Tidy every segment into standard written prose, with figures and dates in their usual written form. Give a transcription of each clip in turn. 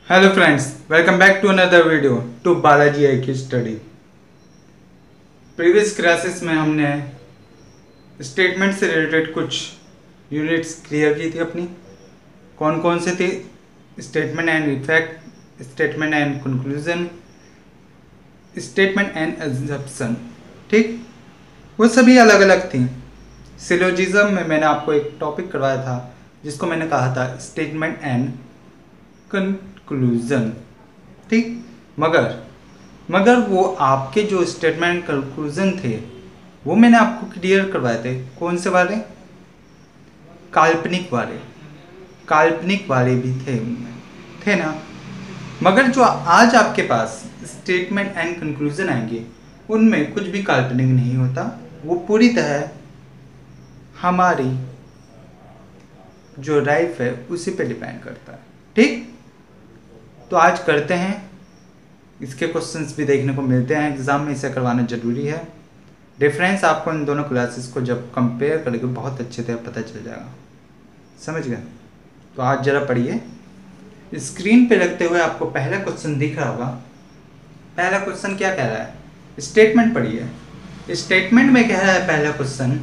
Hello friends, welcome back to another video to Balaji I study. Previous classes में हमने statement से related कुछ units clear की थी अपनी। कौन कौन से थे? Statement and effect, statement and conclusion, statement and exception. ठीक, वो सभी अलग अलग थी। सिलोजिज्म में मैंने आपको एक टॉपिक करवाया था जिसको मैंने कहा था स्टेटमेंट एंड कंक्लूजन। ठीक, मगर वो आपके जो स्टेटमेंट कंक्लूजन थे वो मैंने आपको क्लियर करवाए थे। कौन से वाले? काल्पनिक वाले भी थे उनमें, थे ना। मगर जो आज आपके पास स्टेटमेंट एंड कंक्लूजन आएंगे उनमें कुछ भी काल्पनिक नहीं होता। वो पूरी तरह हमारी जो लाइफ है उसी पे डिपेंड करता है। ठीक, तो आज करते हैं। इसके क्वेश्चंस भी देखने को मिलते हैं एग्जाम में, इसे करवाना जरूरी है। डिफरेंस आपको इन दोनों क्लासेस को जब कंपेयर करेंगे बहुत अच्छे से पता चल जाएगा। समझ गए? तो आज जरा पढ़िए। स्क्रीन पे रखते हुए आपको पहला क्वेश्चन दिख रहा होगा। पहला क्वेश्चन क्या कह रहा है? स्टेटमेंट पढ़िए। स्टेटमेंट में कह रहा है पहला question,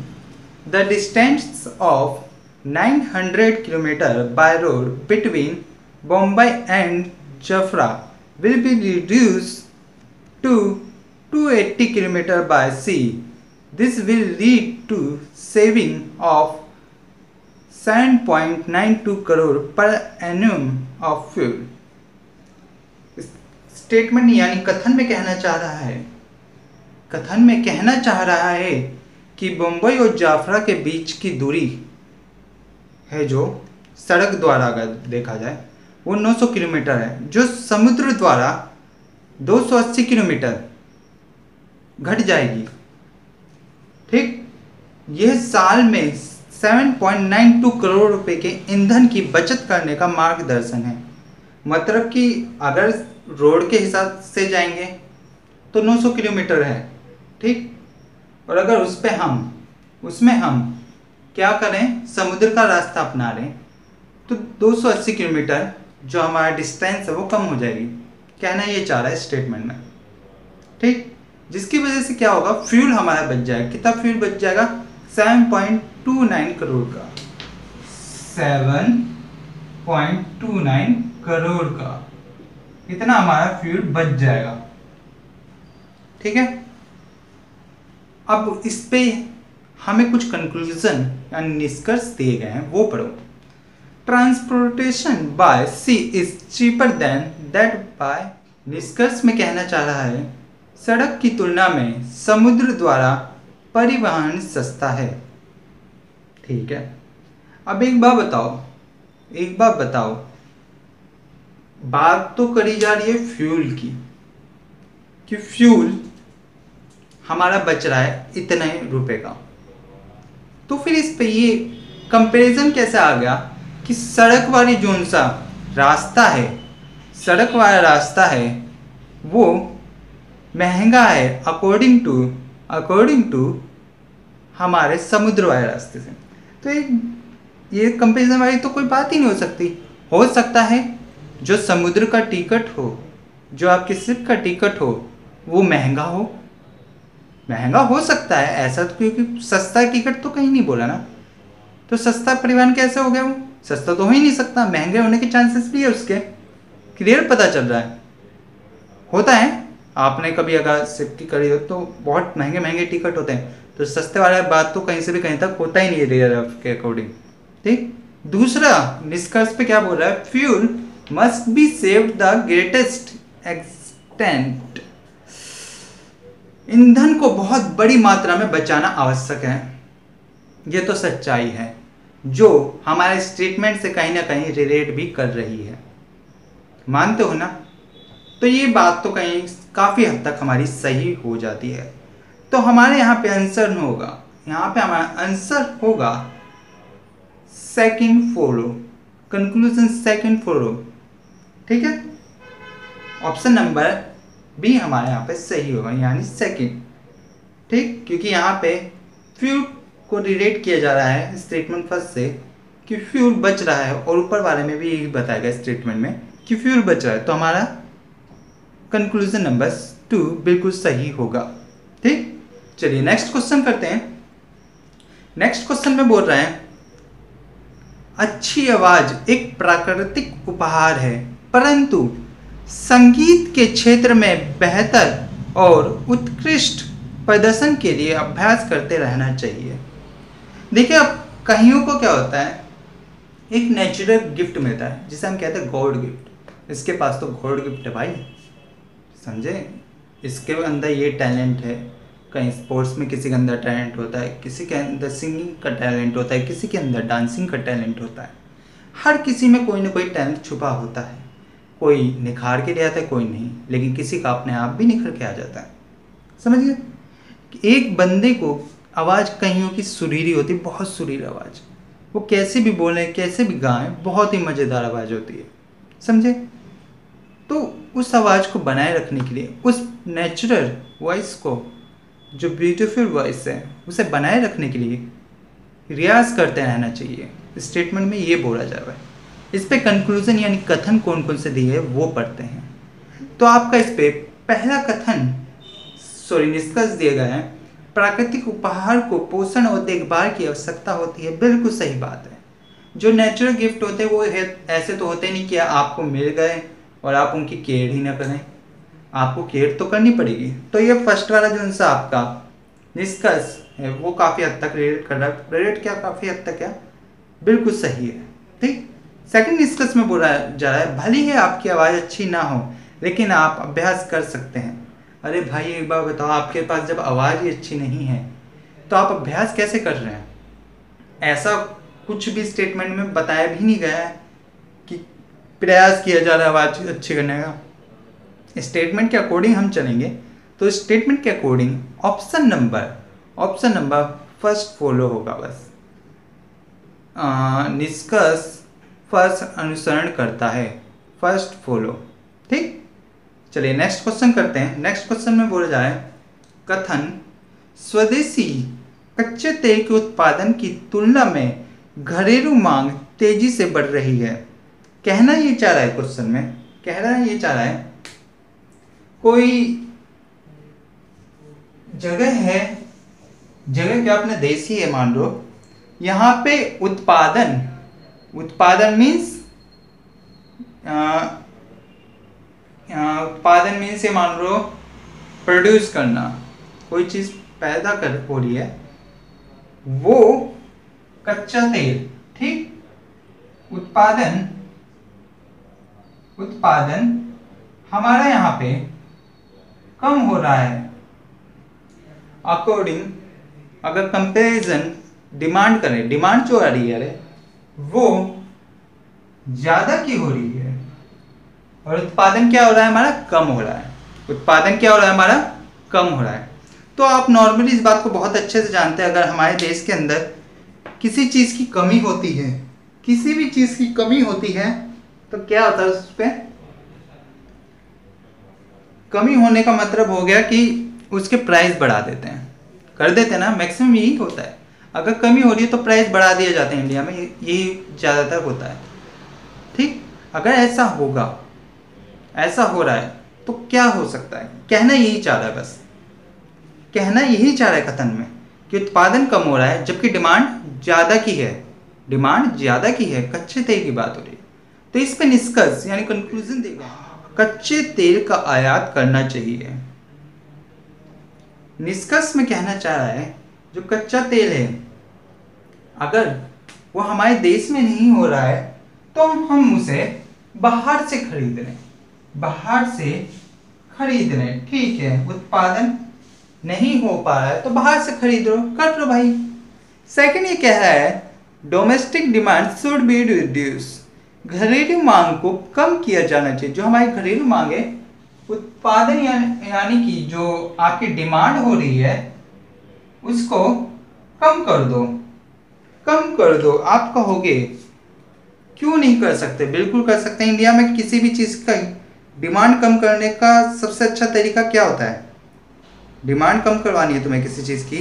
the distance of 900 kilometre by road between Bombay and Jafra will be reduced to 280 km by sea. This will lead to saving of 7.92 crore per annum of fuel. Statement यानी कथन में कहना चाह रहा है कि बम्बई और जाफरा के बीच की दूरी है जो सड़क द्वारा अगर देखा जाए वो 900 किलोमीटर है, जो समुद्र द्वारा 280 किलोमीटर घट जाएगी। ठीक, यह साल में 7.92 करोड़ रुपए के ईंधन की बचत करने का मार्गदर्शन है। मतलब कि अगर रोड के हिसाब से जाएंगे तो 900 किलोमीटर है। ठीक, और अगर उसमें हम क्या करें, समुद्र का रास्ता अपना लें तो 280 किलोमीटर जो हमारा डिस्टेंस है वो कम हो जाएगी। कहना ये चाह रहा है स्टेटमेंट में। ठीक, जिसकी वजह से क्या होगा, फ्यूल हमारा बच जाएगा। कितना फ्यूल बच जाएगा? 7.29 करोड़ का। 7.29 करोड़ का इतना हमारा फ्यूल बच जाएगा। ठीक है, अब इस पे हमें कुछ कंक्लूजन यानी निष्कर्ष दिए गए हैं, वो पढ़ो। Transportation by sea is cheaper than that by. निष्कर्ष में कहना चाह रहा है सड़क की तुलना में समुद्र द्वारा परिवहन सस्ता है। ठीक है, अब एक बात बताओ, बात तो करी जा रही है फ्यूल की, कि फ्यूल हमारा बच रहा है इतने रुपए का। तो फिर इस पे ये कंपैरिजन कैसे आ गया कि सड़क वाला रास्ता है वो महंगा है अकॉर्डिंग टू हमारे समुद्र वाले रास्ते से। तो ये कंपैरिजन वाली तो कोई बात ही नहीं हो सकती। हो सकता है जो समुद्र का टिकट हो, जो आपके शिप का टिकट हो, वो महंगा हो सकता है ऐसा, तो क्योंकि सस्ता टिकट तो कहीं नहीं बोला ना। तो सस्ता परिवहन कैसे हो गया? वो सस्ता तो हो ही नहीं सकता, महंगे होने के चांसेस भी है उसके। क्लियर पता चल रहा है? होता है, आपने कभी अगर शिफ्ट करी हो तो बहुत महंगे टिकट होते हैं, तो सस्ते वाला बात तो कहीं से भी कहीं तक होता ही नहीं है रेयर के अकॉर्डिंग। ठीक, दूसरा निष्कर्ष पे क्या बोल रहा है? Fuel must be saved the greatest extent. ईंधन को बहुत बड़ी मात्रा में बचाना आवश्यक है। ये तो सच्चाई है जो हमारे स्टेटमेंट से कहीं ना कहीं रिलेट भी कर रही है। मानते हो ना? तो ये बात तो कहीं काफ़ी हद तक हमारी सही हो जाती है। तो हमारे यहाँ पे हमारा आंसर होगा second follow, conclusion second follow. ठीक है, ऑप्शन नंबर बी हमारे यहाँ पे सही होगा, यानी सेकंड। ठीक, क्योंकि यहाँ पे फ्यूल को रिलेट किया जा रहा है स्टेटमेंट फर्स्ट से कि फ्यूल बच रहा है, और ऊपर वाले में भी यही बताया गया स्टेटमेंट में कि फ्यूल बच रहा है, तो हमारा कंक्लूजन नंबर 2 बिल्कुल सही होगा। ठीक, चलिए नेक्स्ट क्वेश्चन करते हैं। नेक्स्ट क्वेश्चन में बोल रहे हैं अच्छी आवाज एक प्राकृतिक उपहार है, परंतु संगीत के क्षेत्र में बेहतर और उत्कृष्ट प्रदर्शन के लिए अभ्यास करते रहना चाहिए। देखिए, अब कईयों को क्या होता है, एक नेचुरल गिफ्ट मिलता है जिसे हम कहते हैं गॉड गिफ्ट। इसके पास तो गॉड गिफ्ट है भाई, समझे, इसके अंदर ये टैलेंट है। कहीं स्पोर्ट्स में किसी के अंदर टैलेंट होता है, किसी के अंदर सिंगिंग का टैलेंट होता है, किसी के अंदर डांसिंग का टैलेंट होता है। हर किसी में कोई ना कोई टैलेंट छुपा होता है। कोई निखार के ले आता है, कोई नहीं, लेकिन किसी का अपने आप भी निखर के आ जाता है। समझिए, एक बंदे को आवाज़ कईयों की सुरीली होती है, बहुत सुरीली आवाज़, वो कैसे भी बोलें कैसे भी गाएं, बहुत ही मज़ेदार आवाज़ होती है। समझे, तो उस आवाज़ को बनाए रखने के लिए, उस नेचुरल वॉइस को, जो ब्यूटीफुल वॉइस है, उसे बनाए रखने के लिए रियाज करते रहना चाहिए। स्टेटमेंट में ये बोला जा रहा है। इस पे कंक्लूजन यानी कथन कौन कौन से दिए वो पढ़ते हैं। तो आपका इस पे पहला कथन निष्कर्ष दिए गए हैं, प्राकृतिक उपहार को पोषण और देखभाल की आवश्यकता होती है। बिल्कुल सही बात है। जो नेचुरल गिफ्ट होते हैं वो ऐसे तो होते नहीं कि आपको मिल गए और आप उनकी केयर ही ना करें, आपको केयर तो करनी पड़ेगी। तो ये फर्स्ट वाला जो आंसर आपका निष्कर्ष है वो काफ़ी हद तक रिलेट कर रहा है। रिलेट क्या, काफ़ी हद तक क्या, बिल्कुल सही है। ठीक, सेकंड निष्कर्ष में बोला जा रहा है भले ही आपकी आवाज़ अच्छी ना हो लेकिन आप अभ्यास कर सकते हैं। अरे भाई एक बार बताओ, आपके पास जब आवाज़ ही अच्छी नहीं है तो आप अभ्यास कैसे कर रहे हैं? ऐसा कुछ भी स्टेटमेंट में बताया भी नहीं गया है कि प्रयास किया जा रहा है आवाज़ अच्छी करने का। स्टेटमेंट के अकॉर्डिंग हम चलेंगे तो स्टेटमेंट के according option number first follow होगा। बस निष्कर्ष फर्स्ट अनुसरण करता है, फर्स्ट फॉलो। ठीक, चलिए नेक्स्ट क्वेश्चन करते हैं। नेक्स्ट क्वेश्चन में बोला जाए कथन स्वदेशी कच्चे तेल के उत्पादन की तुलना में घरेलू मांग तेजी से बढ़ रही है। कहना ये चाह रहा है, क्वेश्चन में कहना ये चाह रहा है कोई जगह है, जगह क्या अपने देशी है मान लो, यहाँ पे उत्पादन मीन्स उत्पादन मीन्स ये मान लो प्रोड्यूस करना, कोई चीज़ पैदा कर हो रही है, वो कच्चा तेल। ठीक, उत्पादन हमारा यहाँ पे कम हो रहा है। अकॉर्डिंग अगर कंपैरिजन डिमांड करें, डिमांड जो आ रही है वो ज़्यादा की हो रही है और उत्पादन क्या हो रहा है हमारा, कम हो रहा है। उत्पादन क्या हो रहा है हमारा, कम हो रहा है। तो आप नॉर्मली इस बात को बहुत अच्छे से जानते हैं, अगर हमारे देश के अंदर किसी चीज़ की कमी होती है, किसी भी चीज़ की कमी होती है तो क्या होता है, उस पर कमी होने का मतलब हो गया कि उसके प्राइस बढ़ा देते हैं, कर देते हैं ना, मैक्सिमम यही होता है। अगर कमी हो रही है तो प्राइस बढ़ा दिए जाते हैं, इंडिया में यही ज़्यादातर होता है। ठीक, अगर ऐसा होगा, ऐसा हो रहा है तो क्या हो सकता है, कहना यही चाह रहा है, बस कहना यही चाह रहा है कथन में कि उत्पादन कम हो रहा है जबकि डिमांड ज़्यादा की है, डिमांड ज़्यादा की है, कच्चे तेल की बात हो रही है। तो इस पे निष्कर्ष यानी कंक्लूजन देगा कच्चे तेल का आयात करना चाहिए। निष्कर्ष में कहना चाह रहा है जो कच्चा तेल है अगर वो हमारे देश में नहीं हो रहा है तो हम उसे बाहर से खरीद लें, बाहर से खरीद लें। ठीक है, उत्पादन नहीं हो पा रहा है तो बाहर से खरीद लो, कर लो भाई। सेकंड ये कह रहा है domestic demand should be reduce, घरेलू मांग को कम किया जाना चाहिए। जो हमारी घरेलू मांग है, उत्पादन यानी कि जो आपकी डिमांड हो रही है उसको कम कर दो, कम कर दो। आप कहोगे क्यों नहीं कर सकते, बिल्कुल कर सकते हैं। इंडिया में किसी भी चीज़ का डिमांड कम करने का सबसे अच्छा तरीका क्या होता है, डिमांड कम करवानी है तुम्हें किसी चीज़ की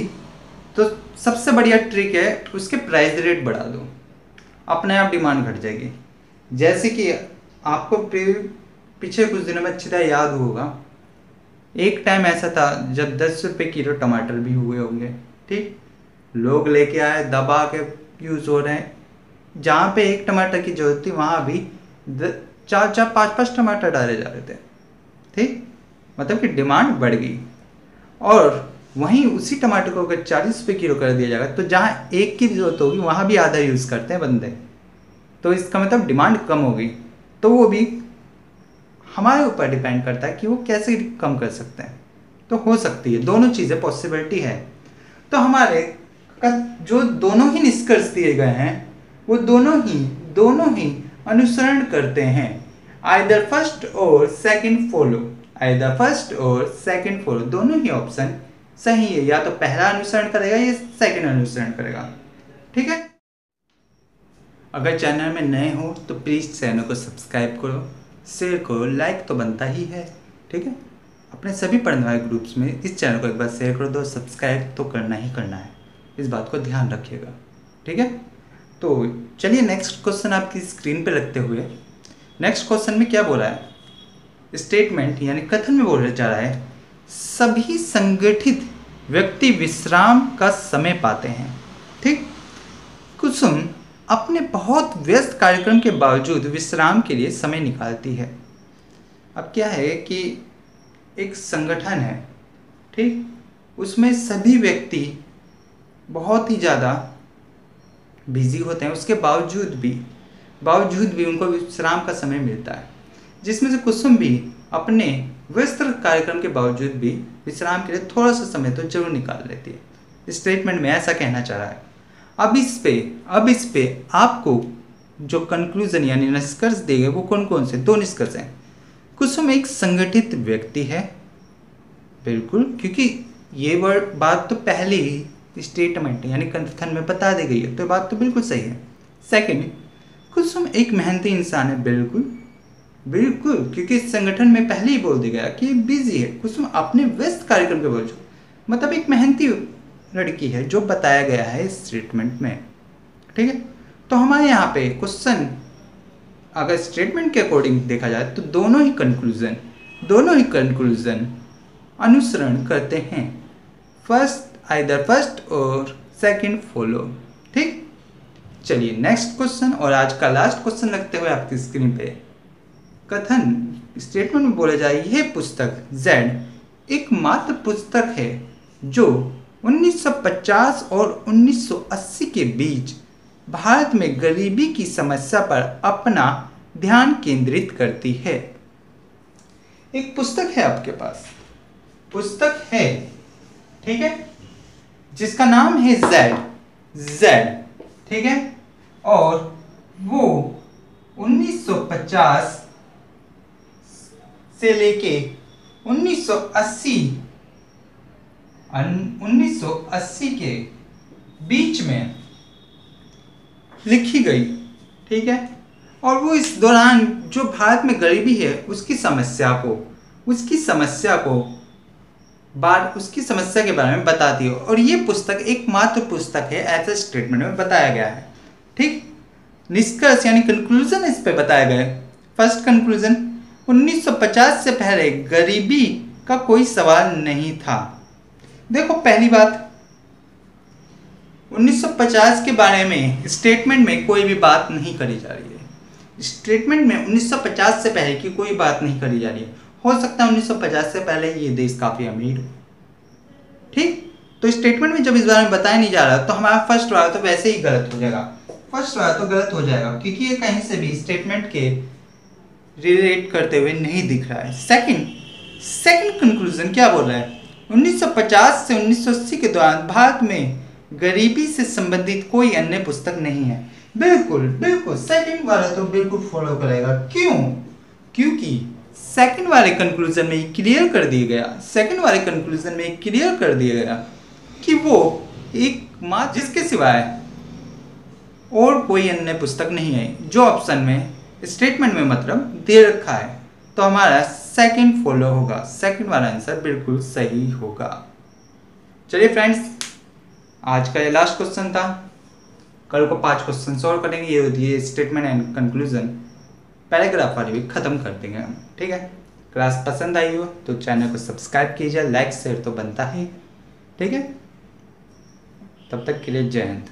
तो सबसे बढ़िया ट्रिक है उसके प्राइस रेट बढ़ा दो, अपने आप डिमांड घट जाएगी। जैसे कि आपको पीछे कुछ दिनों में अच्छी तरह याद होगा, एक टाइम ऐसा था जब 10 रुपये किलो टमाटर भी हुए होंगे। ठीक, लोग लेके आए, दबा के यूज़ हो रहे हैं। जहाँ पे एक टमाटर की जरूरत थी वहाँ भी 4-4 5-5 टमाटर डाले जा रहे थे। ठीक, मतलब कि डिमांड बढ़ गई। और वहीं उसी टमाटर को अगर 40 रुपये किलो कर दिया जाएगा तो जहाँ एक की जरूरत होगी वहाँ भी आधा यूज़ करते हैं बंदे। तो इसका मतलब डिमांड कम हो गई। तो वो भी हमारे ऊपर डिपेंड करता है कि वो कैसे कम कर सकते हैं। तो हो सकती है, दोनों चीज़ें पॉसिबिलिटी है। तो हमारे जो दोनों ही निष्कर्ष दिए गए हैं वो दोनों ही अनुसरण करते हैं। आइदर फर्स्ट और सेकंड फॉलो, आइदर फर्स्ट और सेकंड फॉलो, दोनों ही ऑप्शन सही है। या तो पहला अनुसरण करेगा या सेकंड अनुसरण करेगा। ठीक है, अगर चैनल में नए हो तो प्लीज़ चैनल को सब्सक्राइब करो, शेयर करो, लाइक तो बनता ही है। ठीक है, अपने सभी पढ़ने वाले ग्रुप्स में इस चैनल को एक बार शेयर कर दो, सब्सक्राइब तो करना ही करना है, इस बात को ध्यान रखिएगा। ठीक है, तो चलिए नेक्स्ट क्वेश्चन आपकी स्क्रीन पे रखते हुए, नेक्स्ट क्वेश्चन में क्या बोला है, स्टेटमेंट यानी कथन में बोला जा रहा है सभी संगठित व्यक्ति विश्राम का समय पाते हैं। ठीक, कुसुम अपने बहुत व्यस्त कार्यक्रम के बावजूद विश्राम के लिए समय निकालती है। अब क्या है कि एक संगठन है, ठीक, उसमें सभी व्यक्ति बहुत ही ज़्यादा बिजी होते हैं, उसके बावजूद भी उनको विश्राम का समय मिलता है, जिसमें से कुसुम भी अपने व्यस्त कार्यक्रम के बावजूद भी विश्राम के लिए थोड़ा सा समय तो जरूर निकाल लेती है। स्टेटमेंट में ऐसा कहना चाह रहा है। अब इस पे आपको जो कंक्लूजन यानी निष्कर्ष देंगे वो कौन कौन से, 2 निष्कर्ष हैं। कुसुम एक संगठित व्यक्ति है, बिल्कुल, क्योंकि ये बात तो पहले ही स्टेटमेंट यानी कथन में बता दी गई है, तो बात तो बिल्कुल सही है। सेकंड, कुसुम एक मेहनती इंसान है, बिल्कुल, क्योंकि इस संगठन में पहले ही बोल दिया गया कि बिजी है कुसुम अपने व्यस्त कार्यक्रम के बावजूद, मतलब एक मेहनती लड़की है जो बताया गया है इस स्टेटमेंट में। ठीक है, तो हमारे यहाँ पे क्वेश्चन अगर स्टेटमेंट के अकॉर्डिंग देखा जाए तो दोनों ही कंक्लूजन अनुसरण करते हैं, आइदर फर्स्ट और सेकंड फॉलो। ठीक, चलिए नेक्स्ट क्वेश्चन और आज का लास्ट क्वेश्चन रखते हुए आपकी स्क्रीन पे कथन स्टेटमेंट में बोला जाए यह पुस्तक जेड एकमात्र पुस्तक है जो 1950 और 1980 के बीच भारत में गरीबी की समस्या पर अपना ध्यान केंद्रित करती है। एक पुस्तक है, आपके पास पुस्तक है, ठीक है, जिसका नाम है जेड, ठीक है, और वो 1950 से लेके 1980 के बीच में लिखी गई। ठीक है, और वो इस दौरान जो भारत में गरीबी है उसकी समस्या के बारे में बताती है। और ये पुस्तक एकमात्र पुस्तक है, ऐसा स्टेटमेंट में बताया गया है। ठीक, निष्कर्ष यानी कंक्लूजन इस पे बताया गया है। फर्स्ट कंक्लूजन, 1950 से पहले गरीबी का कोई सवाल नहीं था। देखो, पहली बात, 1950 के बारे में स्टेटमेंट में कोई भी बात नहीं करी जा रही है। स्टेटमेंट में 1950 से पहले की कोई बात नहीं करी जा रही है। हो सकता है 1950 से पहले ये देश काफी अमीर हो। ठीक, तो स्टेटमेंट में जब इस बारे में बताया नहीं जा रहा तो हमारा फर्स्ट वाला तो वैसे ही गलत हो जाएगा, क्योंकि ये कहीं से भी स्टेटमेंट के रिलेट करते हुए नहीं दिख रहा है। सेकंड कंक्लूजन क्या बोल रहा है, 1950 से 1980 के दौरान भारत में गरीबी से संबंधित कोई अन्य पुस्तक नहीं है। बिल्कुल सेकंड वाला तो बिल्कुल फॉलो करेगा। क्यों? क्योंकि सेकंड वाले कंक्लूजन में क्लियर कर दिया गया कि वो एक मात्र जिसके सिवाय और कोई अन्य पुस्तक नहीं है, जो ऑप्शन में स्टेटमेंट में मतलब दे रखा है। तो हमारा सेकंड फॉलो होगा, सेकंड वाला आंसर बिल्कुल सही होगा। चलिए फ्रेंड्स, आज का ये लास्ट क्वेश्चन था। कल को 5 क्वेश्चन सॉल्व करेंगे। ये स्टेटमेंट एंड कंक्लूजन पैराग्राफ वाली भी ख़त्म कर देंगे हम, ठीक है। क्लास पसंद आई हो तो चैनल को सब्सक्राइब कीजिए, लाइक शेयर तो बनता ही, ठीक है। तब तक के लिए जय हिंद।